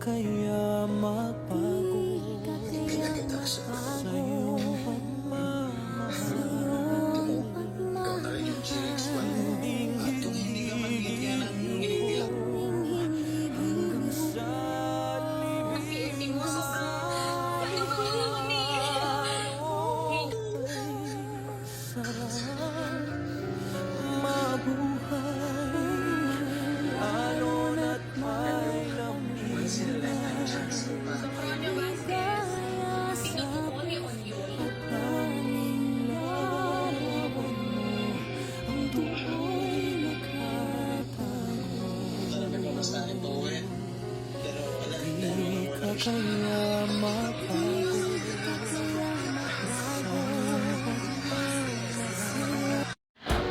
kaya magbago sa iyong pagmamahal. Ikaw na rin yung GX1 mo. At kung hindi ka magigyan ng ngiti lang. Hanggang sa Piti mo, sobrang ano ko na naman sarap mabuhay, lalo na't may Once in a lifetime chance mo pa. Sobrang Vasquez. Tinutuko ni Onyo. tanging larawan mo ang tukoy nakatago. Talaga nagmamasahin to eh. Pero wala Di ka kaya magbago.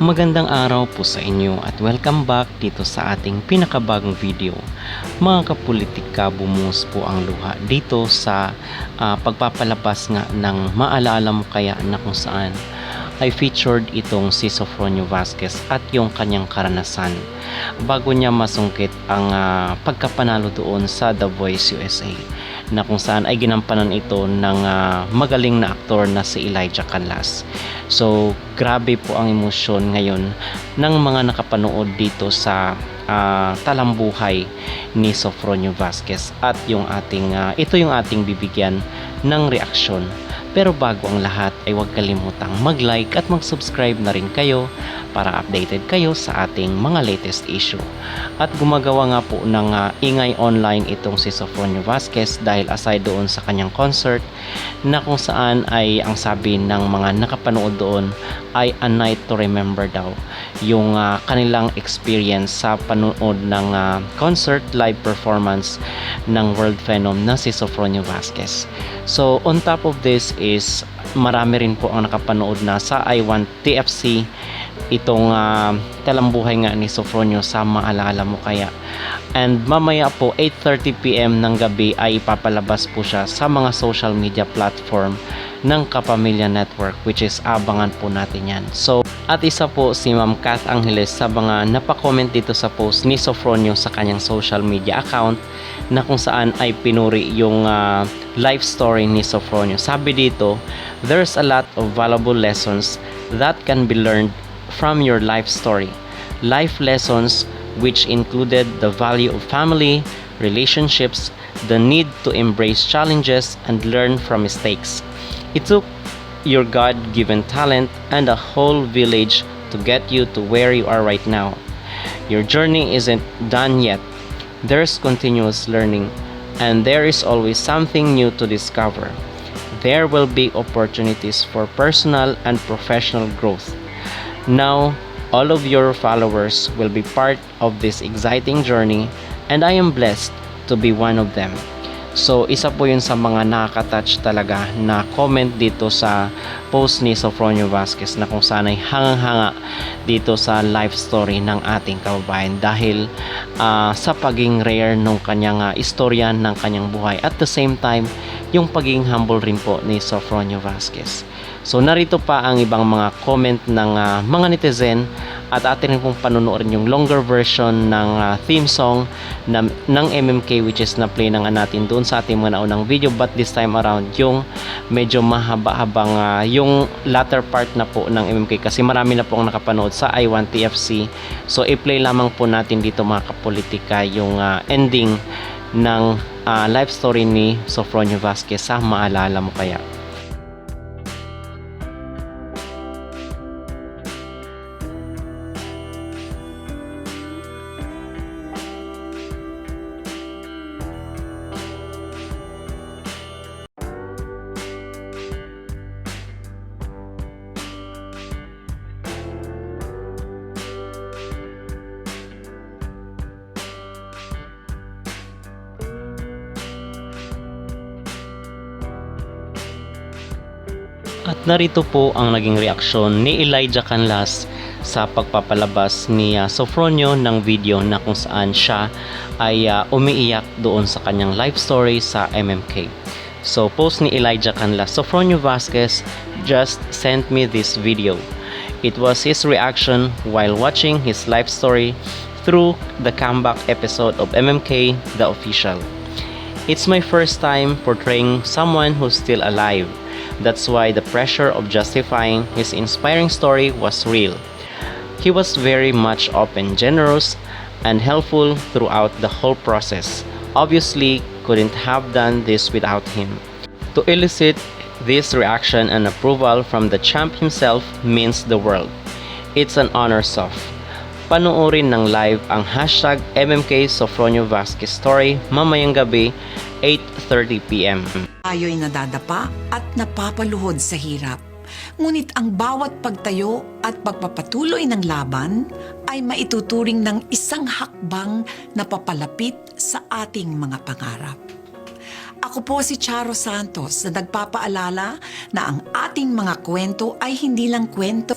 Magandang araw po sa inyo at welcome back dito sa ating pinakabagong video. Mga kapolitika, bumuhos po ang luha dito sa pagpapalabas nga ng Maalala Mo Kaya na kung saan ay featured itong si Sofronio Vasquez at yung kanyang karanasan bago niya masungkit ang pagkapanalo doon sa The Voice USA, na kung saan ay ginampanan ito ng magaling na aktor na si Elijah Canlas. So grabe po ang emosyon ngayon ng mga nakapanood dito sa talambuhay ni Sofronio Vasquez at yung ating ito yung ating bibigyan ng reaksyon. Pero bago ang lahat ay huwag kalimutang mag-like at mag-subscribe na rin kayo para updated kayo sa ating mga latest issue. At gumagawa nga po ng ingay online itong si Sofronio Vasquez dahil aside doon sa kanyang concert na kung saan ay ang sabi ng mga nakapanood doon ay a night to remember daw yung kanilang experience sa panood ng concert live performance ng world phenom na si Sofronio Vasquez. So on top of this is marami rin po ang nakapanood na sa I Want TFC itong talambuhay nga ni Sofronio sa Maalala Mo Kaya. And mamaya po 8:30 PM ng gabi ay ipapalabas po siya sa mga social media platform ng Kapamilya Network, which is abangan po natin yan. So at isa po si Ma'am Kath Angeles sa mga napakomment dito sa post ni Sofronio sa kanyang social media account na kung saan ay pinuri yung life story ni Sofronio. Sabi dito, there's a lot of valuable lessons that can be learned from your life story. Life lessons which included the value of family, relationships, the need to embrace challenges and learn from mistakes. It took your God-given talent and a whole village to get you to where you are right now. Your journey isn't done yet. There's continuous learning, and there is always something new to discover. There will be opportunities for personal and professional growth. Now, all of your followers will be part of this exciting journey, and I am blessed to be one of them. So isa po yun sa mga nakaka-touch talaga na comment dito sa post ni Sofronio Vasquez na kung saan ay hangang-hanga dito sa life story ng ating kababayan dahil sa paging rare nung kanyang istorya ng kanyang buhay, at the same time yung paging humble rin po ni Sofronio Vasquez. So narito pa ang ibang mga comment ng mga netizen at atin rin pong panunuorin yung longer version ng theme song ng MMK, which is na-play na nga natin doon sa ating mga naunang video, but this time around yung medyo mahaba-habang yung latter part na po ng MMK kasi marami na po ang nakapanood sa I Want TFC. So i-play lamang po natin dito mga kapolitika yung ending ng life story ni Sofronio Vasquez sa Maalala Mo Kaya. At narito po ang naging reaksyon ni Elijah Canlas sa pagpapalabas ni Sofronio ng video na kung saan siya ay umiiyak doon sa kanyang life story sa MMK. So post ni Elijah Canlas, Sofronio Vasquez just sent me this video. It was his reaction while watching his life story through the comeback episode of MMK The Official. It's my first time portraying someone who's still alive. That's why the pressure of justifying his inspiring story was real. He was very much open, generous, and helpful throughout the whole process. Obviously, couldn't have done this without him. To elicit this reaction and approval from the champ himself means the world. It's an honor, Sof. Panoorin ng live ang hashtag MMK Sofronio Vasquez story mamayang gabi 8:30 p.m. Tayo'y nadadapa at napapaluhod sa hirap. Ngunit ang bawat pagtayo at pagpapatuloy ng laban ay maituturing ng isang hakbang na papalapit sa ating mga pangarap. Ako po si Charo Santos na nagpapaalala na ang ating mga kwento ay hindi lang kwento.